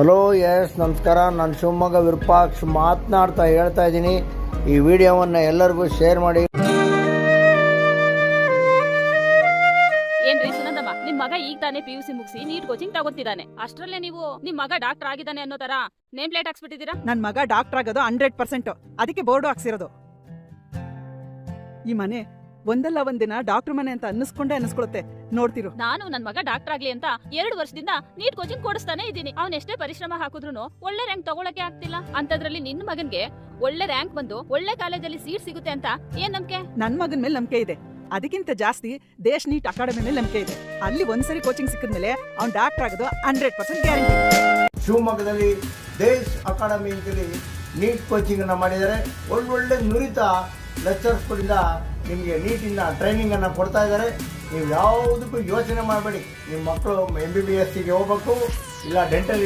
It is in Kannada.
ಹಲೋ ಎಸ್ ನಮಸ್ಕಾರ. ನಾನು ಶಿವಮೊಗ್ಗ ವಿರೂಪಾಕ್ಷ ಹೇಳ್ತಾ ಇದ್ದೀನಿ. ಈ ವಿಡಿಯೋವನ್ನು ಎಲ್ಲರಿಗೂ ಶೇರ್ ಮಾಡಿ. ಏನ್ರಿ ಸುನಂದಮ್ಮ, ನಿಮ್ ಮಗ ಈಗ ತಾನೇ PUC ಮುಗಿಸಿ ನೀಟ್ ಕೋಚಿಂಗ್ ತಗೋತಿದ್ದಾನೆ. ಅಷ್ಟ್ರಲ್ಲೇ ನೀವು ನಿಮ್ ಮಗ ಡಾಕ್ಟರ್ ಆಗಿದ್ದಾನೆ ಅನ್ನೋ ತರ ನೇಮ್ ಪ್ಲೇಟ್ ಹಾಕ್ಸ್ಬಿಟ್ಟಿದ್ದೀರಾ. ನನ್ ಮಗ ಡಾಕ್ಟರ್ ಆಗೋದು 100%. ಅದಕ್ಕೆ ಬೋರ್ಡು ಹಾಕ್ಸಿರೋದು. ಈ ಮನೆ ಒಂದಲ್ಲ ಒಂದಿನ ಡಾಕ್ಟರ್ ಮನೆ ಅಂತ ಅನ್ನಿಸ್ಕೊಳುತ್ತೆ. ನೋಡ್ತಿರು. ನಾನು ನನ್ ಮಗ ಡಾಕ್ಟರ್ ಆಗ್ಲಿ ಅಂತ 2 ವರ್ಷದಿಂದ ನೀಟ್ ಕೋಚಿಂಗ್ ಕೊಡಿಸ್ತಾನೆ ಇದ್ದೀನಿ. ಅವ್ನ ಎಷ್ಟೇ ಪರಿಶ್ರಮ ಹಾಕಿದ್ರು ಒಳ್ಳೆ ರ್ಯಾಂಕ್ ತಗೊಳಕ್ಕೆ ಆಗ್ತಿಲ್ಲ. ಅಂತದ್ರಲ್ಲಿ ನಿನ್ ಮಗನ್ಗೆ ಒಳ್ಳೆ ರ್ಯಾಂಕ್ ಬಂದು ಒಳ್ಳೆ ಕಾಲೇಜಲ್ಲಿ ಸೀಟ್ ಸಿಗುತ್ತೆ ಅಂತ ಏನ್ ನಂಬಿಕೆ? ನನ್ ಮಗನ್ ಮೇಲೆ ನಂಬಿಕೆ ಇದೆ. ಅದಕ್ಕಿಂತ ಜಾಸ್ತಿ ದೇಶ್ ನೀಟ್ ಅಕಾಡೆಮಿ ಮೇಲೆ ನಂಬಿಕೆ ಇದೆ. ಅಲ್ಲಿ ಒಂದ್ಸರಿ ಕೋಚಿಂಗ್ ಸಿಕ್ಕಿದ್ಮೇಲೆ ಅವ್ನ್ ಡಾಕ್ಟರ್ ಆಗೋದು 100% ಗ್ಯಾರಂಟಿ. ಶಿವಮೊಗ್ಗದಲ್ಲಿ ದೇಶ್ ಅಕಾಡೆಮಿ ಅಂತೇಳಿ ನೀಟ್ ಕೋಚಿಂಗ್ ಅನ್ನ ಮಾಡಿದ್ದಾರೆ. ಒಳ್ಳೊಳ್ಳೆ ನುರಿತ ಲೆಕ್ಚರ್ಸ್ಗಳಿಂದ ನಿಮಗೆ ನೀಟಿನ ಟ್ರೈನಿಂಗ್ ಅನ್ನು ಕೊಡ್ತಾ ಇದ್ದಾರೆ. ನೀವು ಯಾವುದಕ್ಕೂ ಯೋಚನೆ ಮಾಡಬೇಡಿ. ನಿಮ್ಮ ಮಕ್ಕಳು MBBS ಗೆ ಹೋಗ್ಬೇಕು, ಇಲ್ಲ ಡೆಂಟಲ್